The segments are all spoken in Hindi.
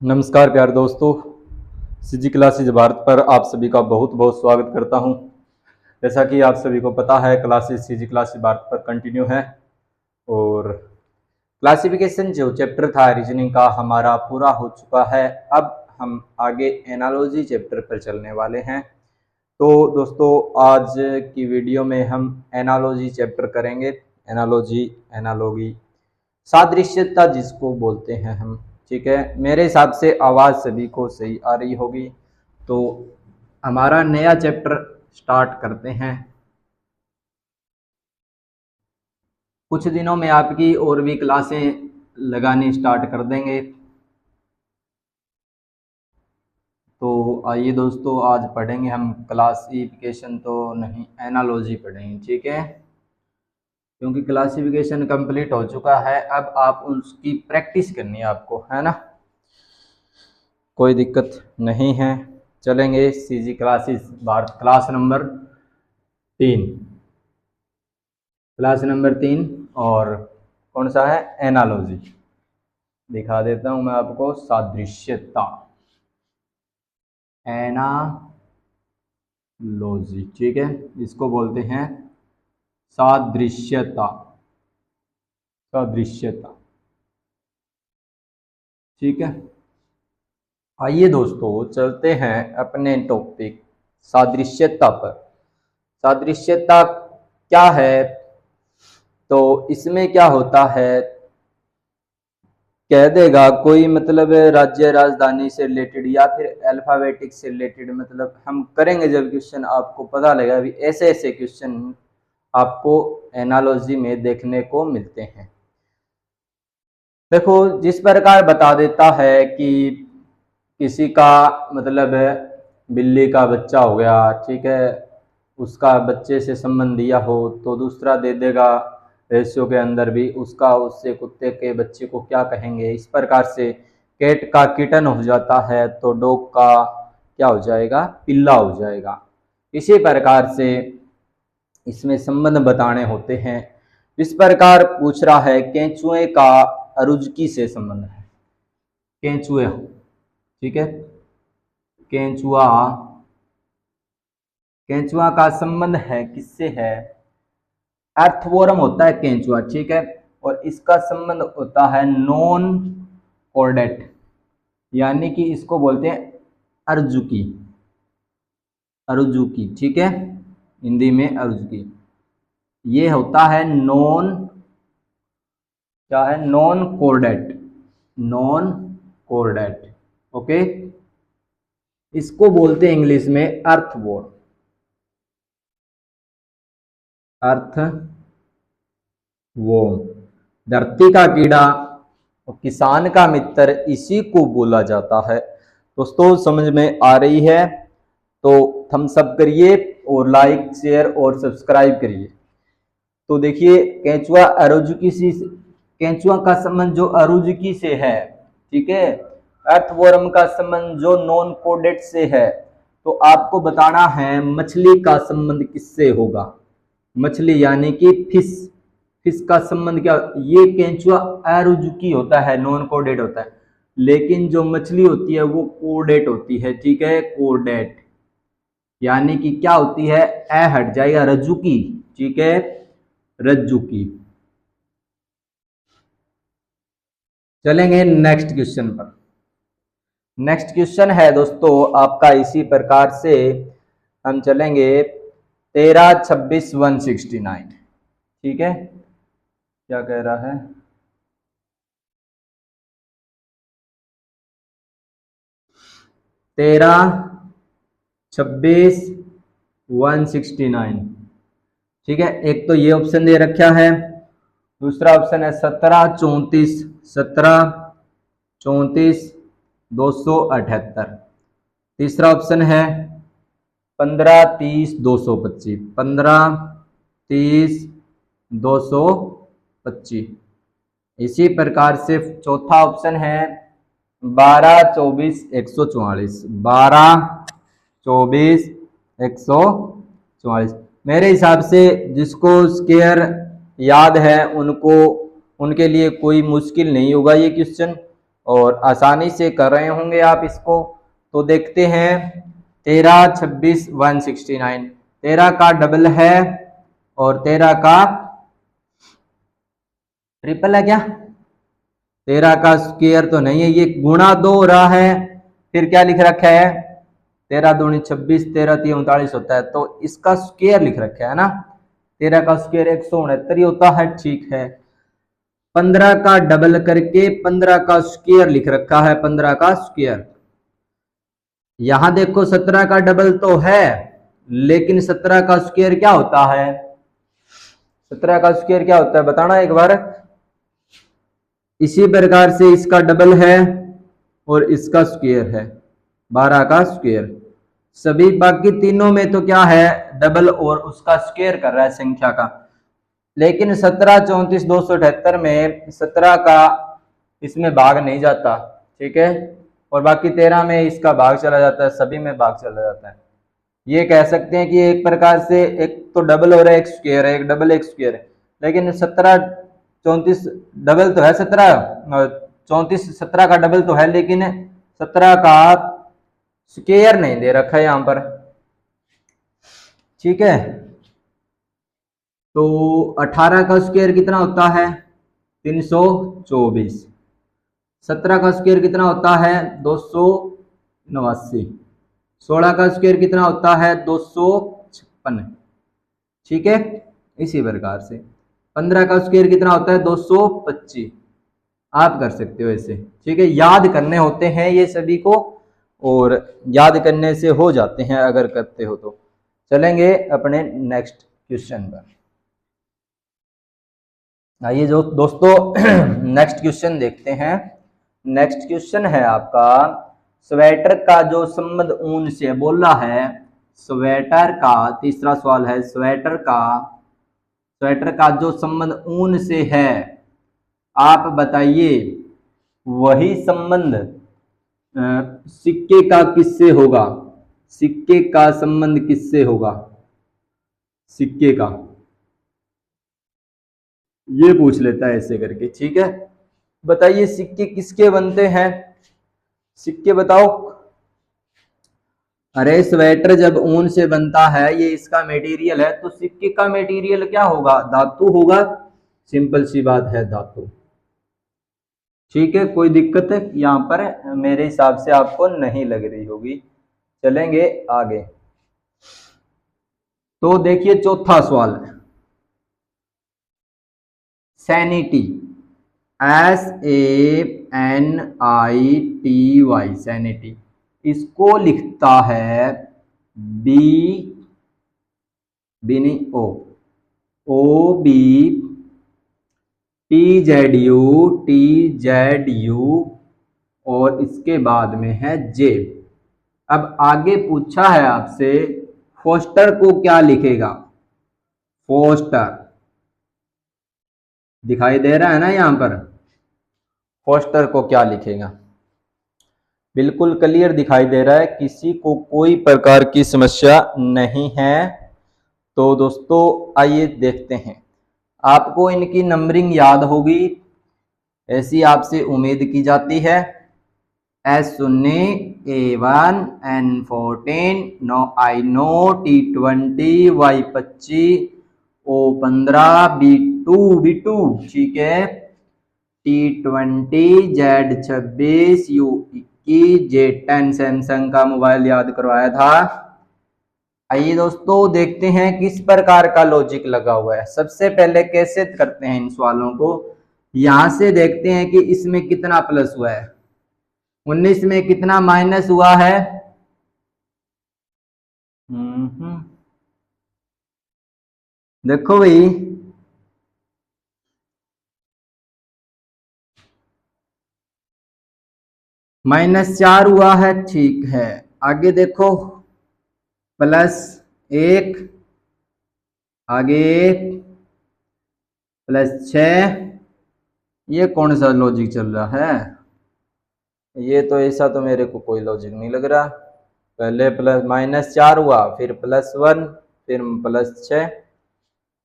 नमस्कार प्यारे दोस्तों, सीजी क्लासेज भारत पर आप सभी का बहुत बहुत स्वागत करता हूं। जैसा कि आप सभी को पता है, क्लासेज सीजी क्लासेज भारत पर कंटिन्यू है और क्लासिफिकेशन जो चैप्टर था रीजनिंग का हमारा पूरा हो चुका है। अब हम आगे एनालॉजी चैप्टर पर चलने वाले हैं। तो दोस्तों, आज की वीडियो में हम एनालॉजी चैप्टर करेंगे। एनालॉगी सादृश्यता जिसको बोलते हैं हम, ठीक है। मेरे हिसाब से आवाज़ सभी को सही आ रही होगी, तो हमारा नया चैप्टर स्टार्ट करते हैं। कुछ दिनों में आपकी और भी क्लासें लगानी स्टार्ट कर देंगे। तो आइए दोस्तों, आज पढ़ेंगे हम क्लासिफिकेशन तो नहीं, एनालॉजी पढ़ेंगे, ठीक है। क्योंकि क्लासिफिकेशन कंप्लीट हो चुका है, अब आप उसकी प्रैक्टिस करनी है आपको, है ना। कोई दिक्कत नहीं है। चलेंगे CG classes Bharat class number 3, class number 3। और कौन सा है? एनालॉजी। दिखा देता हूं मैं आपको। सादृश्यता, एनालॉजी, ठीक है। इसको बोलते हैं सादृश्यता। सादृश्यता, ठीक है। आइए दोस्तों, चलते हैं अपने टॉपिक सादृश्यता पर। सादृश्यता क्या है? तो इसमें क्या होता है, कह देगा कोई मतलब राज्य राजधानी से रिलेटेड या फिर अल्फाबेटिक से रिलेटेड, मतलब हम करेंगे जब क्वेश्चन, आपको पता लगेगा अभी ऐसे ऐसे क्वेश्चन आपको एनालॉजी में देखने को मिलते हैं। देखो, जिस प्रकार बता देता है कि किसी का मतलब बिल्ली का बच्चा हो गया, ठीक है, उसका बच्चे से संबंध दिया हो, तो दूसरा दे देगा रेशियो के अंदर भी उसका, उससे कुत्ते के बच्चे को क्या कहेंगे। इस प्रकार से कैट का किटन हो जाता है तो डॉग का क्या हो जाएगा? पिल्ला हो जाएगा। इसी प्रकार से इसमें संबंध बताने होते हैं। इस प्रकार पूछ रहा है केंचुए का अरुजकी से संबंध है। केंचुए, ठीक है, केंचुआ, केंचुआ का संबंध है किससे है? अर्थवॉर्म होता है केंचुआ, ठीक है, और इसका संबंध होता है नॉन कॉर्डेट, यानी कि इसको बोलते हैं अर्जुकी। अरुजुकी, ठीक है, हिंदी में अरुजुकी। ये होता है नॉन, क्या है? Non chordate. Non chordate, okay. इसको बोलते हैं इंग्लिश में अर्थवॉर्म। अर्थवॉर्म, धरती का कीड़ा और किसान का मित्र, इसी को बोला जाता है। दोस्तों, समझ में आ रही है? तो थम्स अप करिए और लाइक शेयर और सब्सक्राइब करिए। तो देखिए, केंचुआ अरुजुकी से, केंचुआ का संबंध जो अरुजुकी से है, ठीक है, अर्थवॉर्म का संबंध जो नॉन कोडेट से है। तो आपको बताना है मछली का संबंध किससे होगा। मछली यानी कि फिश, फिश का संबंध क्या? ये केंचुआ अरुजुकी होता है, नॉन कोडेट होता है, लेकिन जो मछली होती है वो कोडेट होती है, ठीक है, कोडेट। यानी कि क्या होती है? ए हट जाएगा, रज्जुकी, ठीक है, रज्जुकी। चलेंगे नेक्स्ट क्वेश्चन पर। नेक्स्ट क्वेश्चन है दोस्तों आपका इसी प्रकार से, हम चलेंगे 13, 26, 169, ठीक है। क्या कह रहा है? 13, 26, 169, ठीक है। एक तो ये ऑप्शन दे रखा है, दूसरा ऑप्शन है 17, 34, 17, 34, 278, तीसरा ऑप्शन है 15, 30, 225, 15, 30, 225। इसी प्रकार से चौथा ऑप्शन है 12, 24, 144, 12, 24, 144। मेरे हिसाब से जिसको स्क्वायर याद है उनको, उनके लिए कोई मुश्किल नहीं होगा ये क्वेश्चन। और आसानी से कर रहे होंगे आप इसको। तो देखते हैं 13, 26, 169, 13 का डबल है और 13 का ट्रिपल है क्या? 13 का स्क्वायर तो नहीं है, ये गुणा 2 हो रहा है। फिर क्या लिख रखा है? 13 दूनी 26, 13 3 39 होता है, तो इसका स्क्वायर लिख रखा है ना। 13 का स्क्वायर 169 होता है, ठीक है। 15 का डबल करके 15 का स्क्वायर लिख रखा है, 15 का स्क्वायर। यहां देखो 17 का डबल तो है, लेकिन 17 का स्क्वायर क्या होता है? 17 का स्क्वायर क्या होता है बताना एक बार। इसी प्रकार से इसका डबल है और इसका स्क्वायर है, 12 का स्क्वायर। सभी बाकी तीनों में तो क्या है? डबल और उसका स्क्वायर कर रहा है संख्या का। लेकिन 17, 34, 278 में 17 का इसमें भाग नहीं जाता, ठीक है। और बाकी 13 में इसका भाग चला जाता है, सभी में भाग चला जाता है। ये कह सकते हैं कि एक प्रकार से एक तो डबल हो रहा है, एक स्क्वायर है, एक डबल एक स्क्वायर है। लेकिन 17, 34 डबल तो है, 17, 34 17 का डबल तो है, लेकिन 17 का स्क्वायर नहीं दे रखा है यहां पर, ठीक है। तो 18 का स्क्वायर कितना होता है? 324। 17 का स्क्वायर कितना होता है? 289। 16 का स्क्वायर कितना होता है? 256, ठीक है। इसी प्रकार से 15 का स्क्वायर कितना होता है? 225। आप कर सकते हो ऐसे, ठीक है। याद करने होते हैं ये सभी को, और याद करने से हो जाते हैं अगर करते हो तो। चलेंगे अपने नेक्स्ट क्वेश्चन पर। आइए जो दोस्तों नेक्स्ट क्वेश्चन देखते हैं। नेक्स्ट क्वेश्चन है आपका, स्वेटर का जो संबंध ऊन से बोला है, स्वेटर का, तीसरा सवाल है, स्वेटर का जो संबंध ऊन से है, आप बताइए वही संबंध सिक्के का किससे होगा? सिक्के का संबंध किससे होगा? सिक्के का, ये पूछ लेता है ऐसे करके, ठीक है। बताइए सिक्के किसके बनते हैं? सिक्के बताओ। अरे स्वेटर जब ऊन से बनता है, ये इसका मटेरियल है, तो सिक्के का मटेरियल क्या होगा? धातु होगा। सिंपल सी बात है, धातु, ठीक है। कोई दिक्कत है यहाँ पर मेरे हिसाब से आपको नहीं लग रही होगी। चलेंगे आगे। तो देखिए चौथा सवाल है, सैनिटी, SANITY, सैनिटी, इसको लिखता है TZU और इसके बाद में है J। अब आगे पूछा है आपसे फोस्टर को क्या लिखेगा? फोस्टर दिखाई दे रहा है ना यहां पर, फोस्टर को क्या लिखेगा? बिल्कुल क्लियर दिखाई दे रहा है, किसी को कोई प्रकार की समस्या नहीं है। तो दोस्तों आइए देखते हैं। आपको इनकी नंबरिंग याद होगी, ऐसी आपसे उम्मीद की जाती है। S0, A1, N14, I0, T20, Y25, O15, B2, ठीक है। T20, Z26, U21, Z10, Samsung का मोबाइल याद करवाया था। आइए दोस्तों देखते हैं किस प्रकार का लॉजिक लगा हुआ है। सबसे पहले कैसे करते हैं इन सवालों को, यहां से देखते हैं कि इसमें कितना प्लस हुआ है, 19 में कितना माइनस हुआ है। देखो भाई, -4 हुआ है, ठीक है। आगे देखो +1, आगे +6, ये कौन सा लॉजिक चल रहा है? ये तो ऐसा तो मेरे को कोई लॉजिक नहीं लग रहा। पहले -4 हुआ, फिर +1, फिर +6,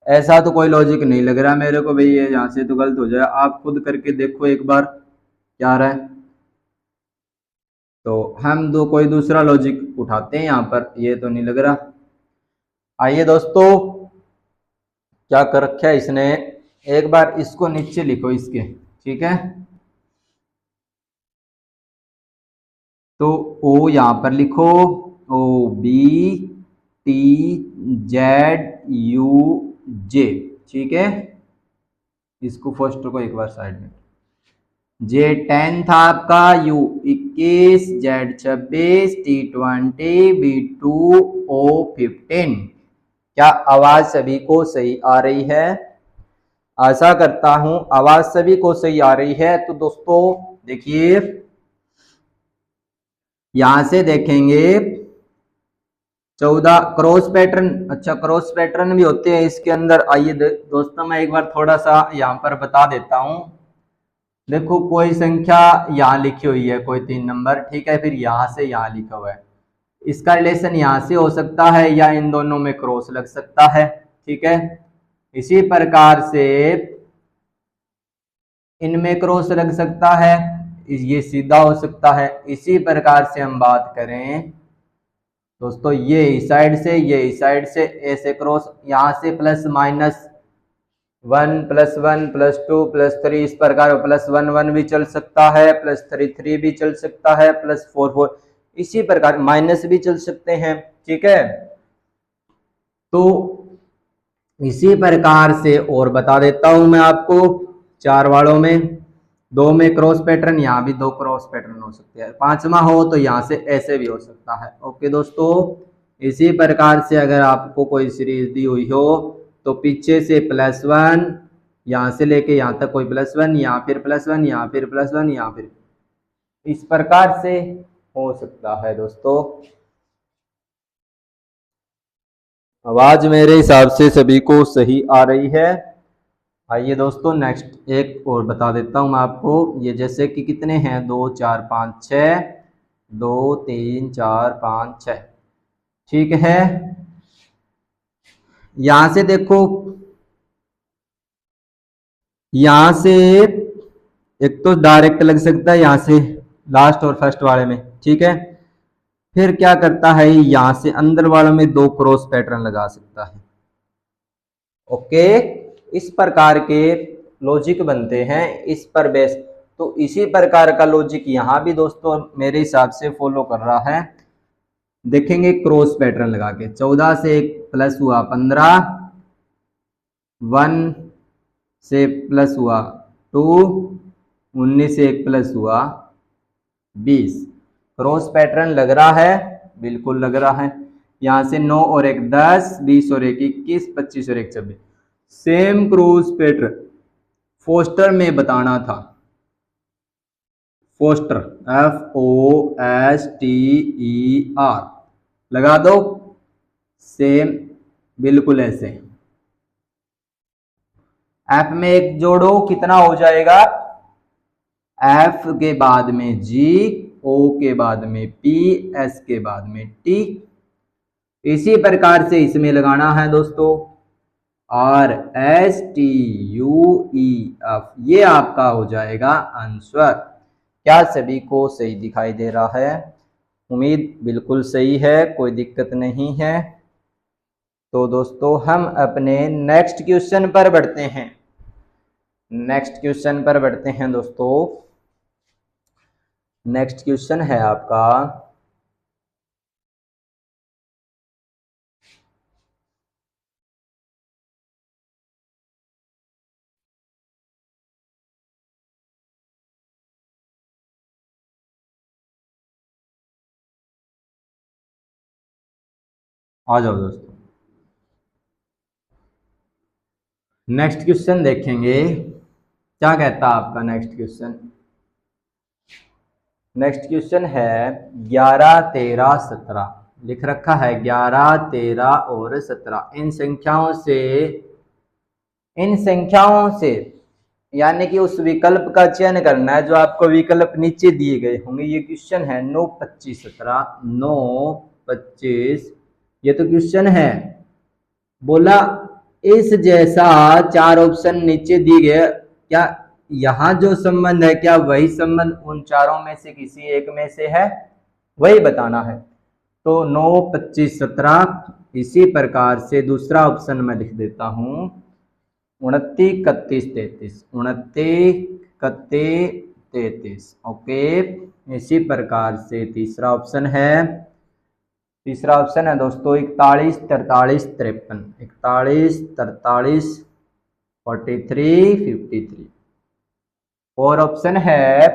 ऐसा तो कोई लॉजिक नहीं लग रहा मेरे को भाई। ये यहाँ से तो गलत हो जाए, आप खुद करके देखो एक बार क्या रहा है। तो हम कोई दूसरा लॉजिक उठाते हैं यहाँ पर, ये तो नहीं लग रहा। आइए दोस्तों, क्या कर रखा है इसने, एक बार इसको नीचे लिखो इसके, ठीक है। तो ओ यहाँ पर लिखो, O B T Z U J, ठीक है। इसको फर्स्ट को एक बार साइड में, जे 10 था आपका, यू 21, जेड 26, टी 20, बी 2, ओ 15। क्या आवाज सभी को सही आ रही है? आशा करता हूं आवाज सभी को सही आ रही है। तो दोस्तों देखिए, यहां से देखेंगे 14 क्रॉस पैटर्न, अच्छा क्रॉस पैटर्न भी होते हैं इसके अंदर। आइए दोस्तों, मैं एक बार थोड़ा सा यहाँ पर बता देता हूं। देखो कोई संख्या यहाँ लिखी हुई है, कोई 3 नंबर, ठीक है, फिर यहाँ से यहाँ लिखा हुआ है, इसका रिलेशन यहाँ से हो सकता है या इन दोनों में क्रॉस लग सकता है, ठीक है। इसी प्रकार से इनमें क्रॉस लग सकता है, ये सीधा हो सकता है। इसी प्रकार से हम बात करें दोस्तों, ये इस साइड से, ये इस साइड से, ऐसे क्रॉस, यहाँ से प्लस माइनस 1 + 1 + 2 + 3, इस प्रकार +1 1 भी चल सकता है, +3 3 भी चल सकता है, +4 4, इसी प्रकार माइनस भी चल सकते हैं, ठीक है। तो इसी प्रकार से और बता देता हूं मैं आपको, 4 वालों में 2 में क्रॉस पैटर्न, यहाँ भी 2 क्रॉस पैटर्न हो सकते हैं, 5वां हो तो यहाँ से ऐसे भी हो सकता है। ओके दोस्तों, इसी प्रकार से अगर आपको कोई सीरीज दी हुई हो तो पीछे से +1, यहाँ से लेके यहाँ तक कोई +1, यहाँ फिर +1, यहाँ फिर +1, यहाँ फिर, इस प्रकार से हो सकता है दोस्तों। आवाज मेरे हिसाब से सभी को सही आ रही है। आइए दोस्तों, नेक्स्ट एक और बता देता हूं मैं आपको। ये जैसे कि कितने हैं, 2 4 5 6, 2 3 4 5 6, ठीक है। यहां से देखो, यहां से एक तो डायरेक्ट लग सकता है यहां से लास्ट और फर्स्ट वाले में, ठीक है। फिर क्या करता है, यहां से अंदर वालों में 2 क्रॉस पैटर्न लगा सकता है। ओके, इस प्रकार के लॉजिक बनते हैं इस पर बेस। तो इसी प्रकार का लॉजिक यहां भी दोस्तों मेरे हिसाब से फॉलो कर रहा है। देखेंगे क्रॉस पैटर्न लगा के, 14 से एक प्लस हुआ 15, 1 से प्लस हुआ 2, 19 से एक प्लस हुआ 20। क्रॉस पैटर्न लग रहा है, बिल्कुल लग रहा है। यहां से 9 और 1 10, 20 और 1 21, 25 और 1 26, सेम क्रॉस पैटर्न फोस्टर में बताना था। फोस्टर FOSTER लगा दो, सेम बिल्कुल ऐसे। एफ में एक जोड़ो, कितना हो जाएगा, एफ के बाद में G, O के बाद में P, S के बाद में T। इसी प्रकार से इसमें लगाना है दोस्तों, RSTUEF, ये आपका हो जाएगा आंसर। क्या सभी को सही दिखाई दे रहा है? उम्मीद बिल्कुल सही है, कोई दिक्कत नहीं है। तो दोस्तों हम अपने नेक्स्ट क्वेश्चन पर बढ़ते हैं। नेक्स्ट क्वेश्चन पर बढ़ते हैं दोस्तों। नेक्स्ट क्वेश्चन है आपका, आ जाओ दोस्तों, नेक्स्ट क्वेश्चन देखेंगे क्या कहता है आपका नेक्स्ट क्वेश्चन। नेक्स्ट क्वेश्चन है 11 13 17, लिख रखा है 11 13 और 17। इन संख्याओं से यानी कि उस विकल्प का चयन करना है जो आपको विकल्प नीचे दिए गए होंगे। ये क्वेश्चन है 9 25 17, 9 25, ये तो क्वेश्चन है। बोला इस जैसा 4 ऑप्शन नीचे दिए गए, क्या यहाँ जो संबंध है क्या वही संबंध उन चारों में से किसी एक में से है? वही बताना है। तो 9, 25, 17। इसी प्रकार से दूसरा ऑप्शन मैं लिख देता हूँ 29, 31, 33। 29, 31, 33। ओके। इसी प्रकार से तीसरा ऑप्शन है दोस्तों 41, 43, 53। 41, 43, 43, 53। और ऑप्शन है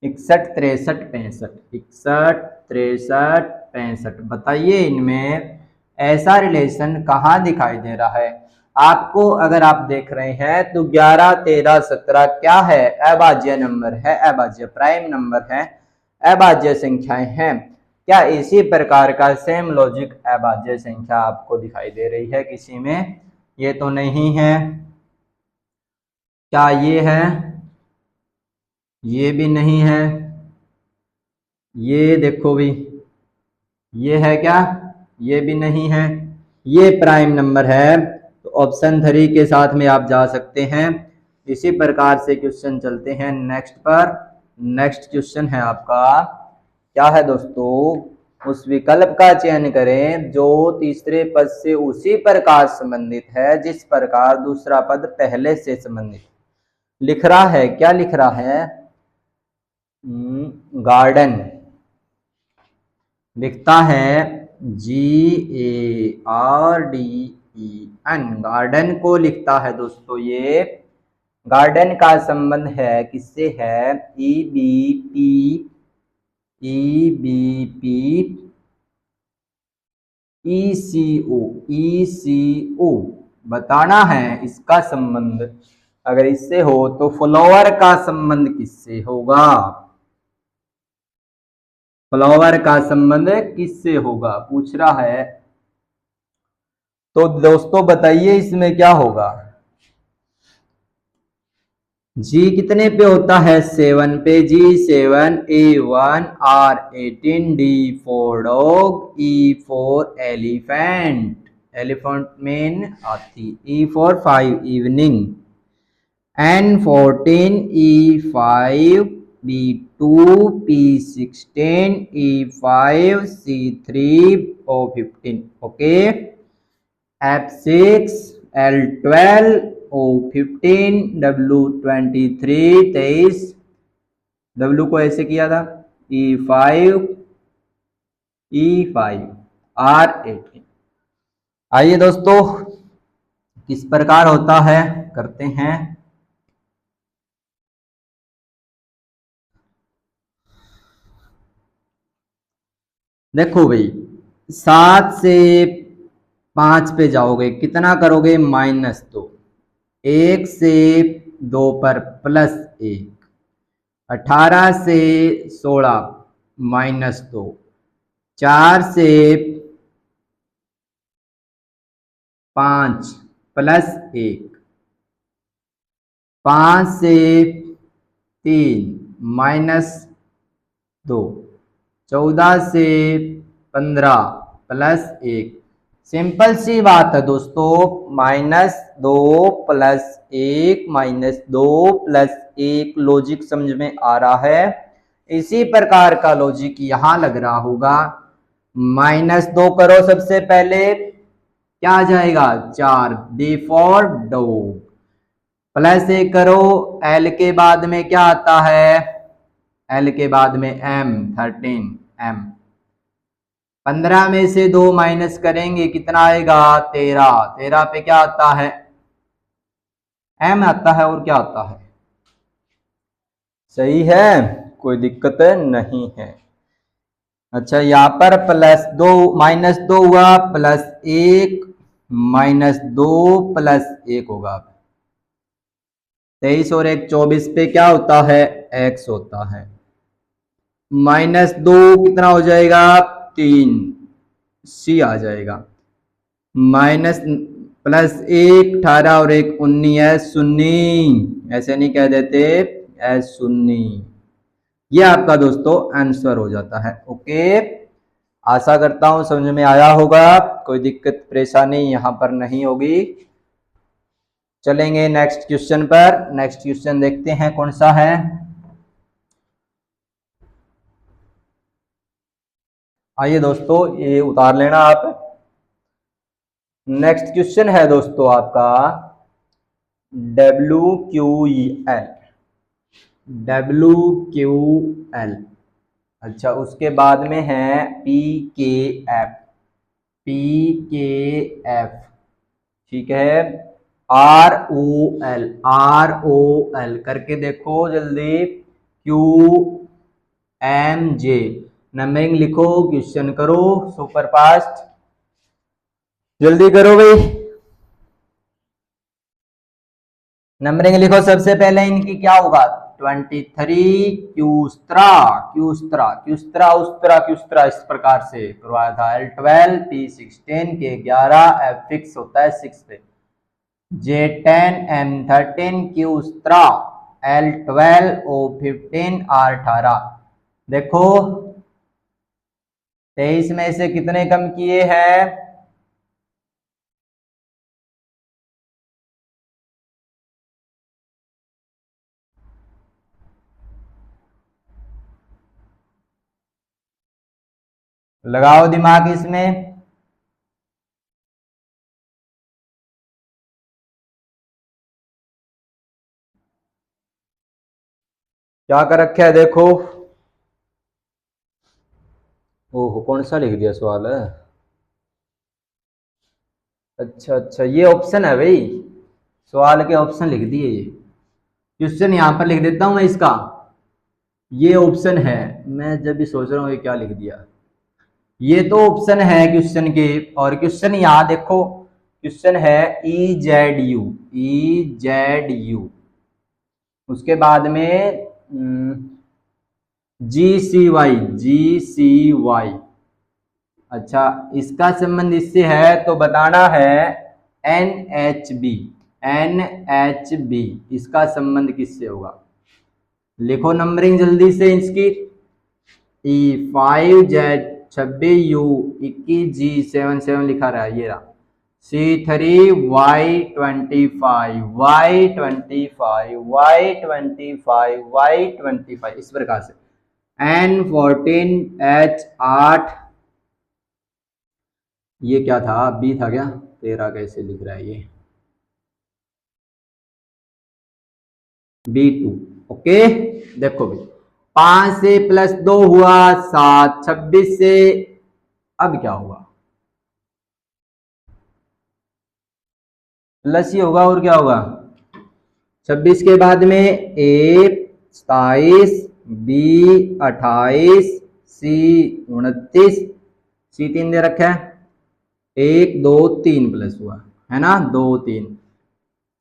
61, 63, 65। 61, 63, 65। बताइए इनमें ऐसा रिलेशन कहाँ दिखाई दे रहा है आपको? अगर आप देख रहे हैं तो 11, 13, 17 क्या है? अभाज्य नंबर है, अभाज्य प्राइम नंबर है, अभाज्य संख्याएं हैं। क्या इसी प्रकार का सेम लॉजिक अभाज्य संख्या आपको दिखाई दे रही है किसी में? ये तो नहीं है। क्या ये है? ये भी नहीं है। ये देखो भी, ये है क्या? ये भी नहीं है। ये प्राइम नंबर है। तो ऑप्शन 3 के साथ में आप जा सकते हैं। इसी प्रकार से क्वेश्चन चलते हैं नेक्स्ट पर। नेक्स्ट क्वेश्चन है आपका, क्या है दोस्तों? उस विकल्प का चयन करें जो तीसरे पद से उसी प्रकार संबंधित है जिस प्रकार दूसरा पद पहले से संबंधित लिख रहा है। क्या लिख रहा है? गार्डन लिखता है GARDEN। गार्डन को लिखता है दोस्तों। ये गार्डन का संबंध है किससे है? EBP ECO बताना है इसका संबंध। अगर इससे हो तो फ्लावर का संबंध किससे होगा? फ्लावर का संबंध किससे होगा पूछ रहा है। तो दोस्तों बताइए इसमें क्या होगा? जी कितने पे होता है? 7 पे। G7, A1, R18, D4 dog, E4 elephant, elephant main हाथी, E4 5 evening, N14, E5, B2, P16, E5, C3, O15। Okay. F6, L12, O15, W23 23। W को ऐसे किया था E5, E5, R18। आइए दोस्तों किस प्रकार होता है करते हैं। देखो भाई 7 से 5 पे जाओगे कितना करोगे? -2। 1 से 2 पर +1। 18 से 16 -2। 4 से 5 +1। 5 से 3 -2। 14 से 15 +1। सिंपल सी बात है दोस्तों, -2 +1 -2 +1 लॉजिक समझ में आ रहा है। इसी प्रकार का लॉजिक यहां लग रहा होगा। -2 करो सबसे पहले, क्या आ जाएगा? 4, D4 डॉग। +1 करो, L के बाद में क्या आता है? L के बाद में M 13 M। 15 में से 2 माइनस करेंगे कितना आएगा? 13। 13 पे क्या आता है? M आता है। और क्या आता है? सही है, कोई दिक्कत नहीं है। अच्छा यहाँ पर +2 -2 हुआ, +1 -2 +1 होगा। 23 और 1 24 पे क्या होता है? X होता है। -2 कितना हो जाएगा? 3 C आ जाएगा। माइनस +1 18 और 1 19 है, सुन्नी ऐसे नहीं कह देते, सुन्नी। ये आपका दोस्तों आंसर हो जाता है। ओके, आशा करता हूं समझ में आया होगा, कोई दिक्कत परेशानी यहां पर नहीं होगी। चलेंगे नेक्स्ट क्वेश्चन पर। नेक्स्ट क्वेश्चन देखते हैं कौन सा है। आइए दोस्तों, ये उतार लेना आप। नेक्स्ट क्वेश्चन है दोस्तों आपका WQL। WQL। अच्छा, उसके बाद में है PKF। PKF, ठीक है। ROL। ROL करके देखो जल्दी। QMJ। नंबरिंग लिखो, क्वेश्चन करो सुपर फास्ट, जल्दी करो भाई। नंबरिंग लिखो। सबसे पहले इनकी क्या होगा? 23 क्यूस्त्रा। क्यूस्त्रा क्यूस्त्रा उस्त्रा क्यूस्त्रा, इस प्रकार से करवाया था। L12 P16 K11 F fix होता है 6 पे। J10 M13 क्यूस्त्रा L12 O15 R18। देखो 23 में से कितने कम किए हैं? लगाओ दिमाग इसमें। क्या कर रखा है देखो। ओहो, कौन सा लिख दिया सवाल है? अच्छा अच्छा, ये ऑप्शन है भाई, सवाल के ऑप्शन लिख दिए। ये क्वेश्चन यहां पर लिख देता हूं मैं इसका। ये ऑप्शन है। मैं जब भी सोच रहा हूँ ये क्या लिख दिया। ये तो ऑप्शन है क्वेश्चन के, और क्वेश्चन यहां देखो। क्वेश्चन है EZU। EZU। उसके बाद में GCY। GCY। अच्छा, इसका संबंध इससे है तो बताना है। NHB। NHB, इसका संबंध किससे होगा? लिखो नंबरिंग जल्दी से इसकी। E5Z26U21G77 लिखा रहा है, ये रहा। C3Y25 Y25 Y25 इस प्रकार से। N14H8, ये क्या था? B था क्या? 13 कैसे लिख रहा है ये? B2। ओके, देखो भी 5 से +2 हुआ 7, 26 से अब क्या होगा? प्लस ही होगा, और क्या होगा? 26 के बाद में A 27, B 28, C 29, C3 दे रखा है। 1 2 3 प्लस हुआ है ना, 2 3।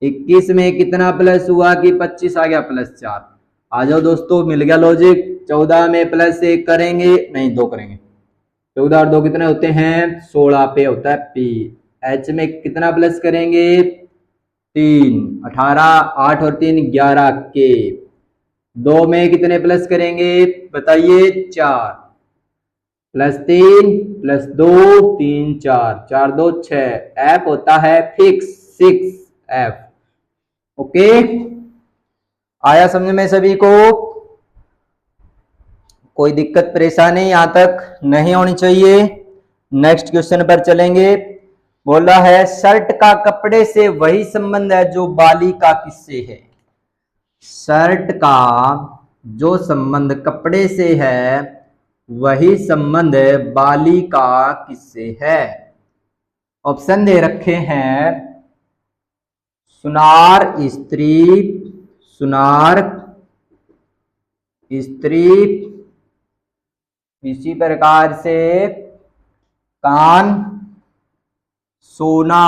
21 में कितना प्लस हुआ कि 25 आ गया +4। आ जाओ दोस्तों, मिल गया लॉजिक। 14 में +1 करेंगे, नहीं 2 करेंगे। 14 और 2 कितने होते हैं? 16 पे होता है P। H में कितना प्लस करेंगे? 3। 18, 8 और 3 11 के। 2 में कितने प्लस करेंगे बताइए? 4। +3 +2 3 4, 4 2 6। F होता है फिक्स 6F। ओके, आया समझ में सभी को? कोई दिक्कत परेशानी यहां तक नहीं होनी चाहिए। नेक्स्ट क्वेश्चन पर चलेंगे। बोला है शर्ट का कपड़े से वही संबंध है जो बाली का किससे है? शर्ट का जो संबंध कपड़े से है वही संबंध बाली का किससे है? ऑप्शन दे रखे हैं। सुनार स्त्री, सुनार स्त्री, इसी प्रकार से कान, सोना।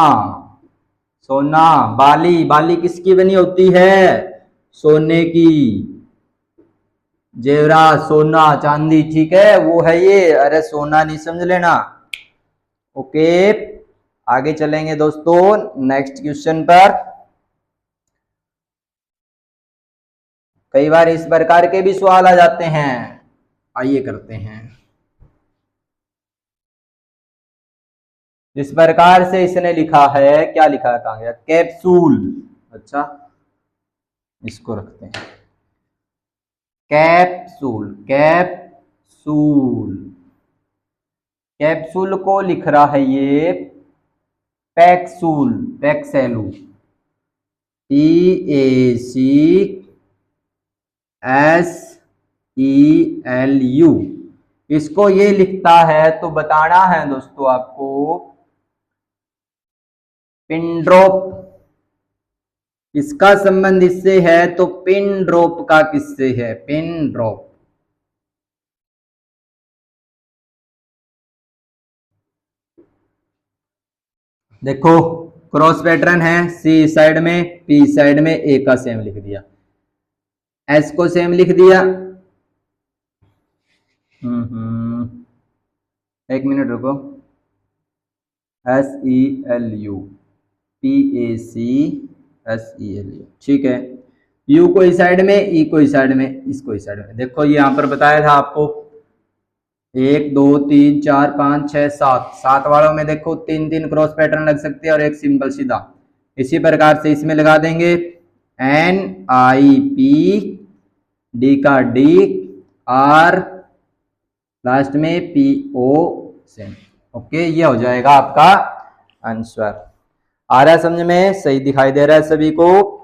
सोना, बाली। बाली किसकी बनी होती है? सोने की। जेवरात, सोना, चांदी, ठीक है, वो है ये। अरे सोना नहीं समझ लेना। ओके, आगे चलेंगे दोस्तों नेक्स्ट क्वेश्चन पर। कई बार इस प्रकार के भी सवाल आ जाते हैं। आइए करते हैं। जिस प्रकार से इसने लिखा है, क्या लिखा है? कहां गया? कैप्सूल। अच्छा, इसको रखते हैं कैप्सूल। कैप्सूल कैप्सूल को लिख रहा है ये पैक्सूल, पैक्सेलू, PACSELU। इसको ये लिखता है तो बताना है दोस्तों आपको पिन ड्रॉप। इसका संबंध इससे है तो पिन ड्रॉप का किससे है? Pin drop. देखो क्रॉस पैटर्न है, सी साइड में पी साइड में, ए का सेम लिख दिया, एस को सेम लिख दिया। एक मिनट रुको, SELU, PACSELU, ठीक है। यू को इस साइड में, ई को इस साइड में, इसको इस साइड में। देखो ये यहां पर बताया था आपको 1 2 3 4 5 6 7, 7 वालों में देखो 3 क्रॉस पैटर्न लग सकते हैं और एक सिंपल सीधा। इसी प्रकार से इसमें लगा देंगे NIP, डी का डी, आर लास्ट में PO सेम। ओके, ये हो जाएगा आपका आंसर। आ रहा है समझ में? सही दिखाई दे रहा है सभी को?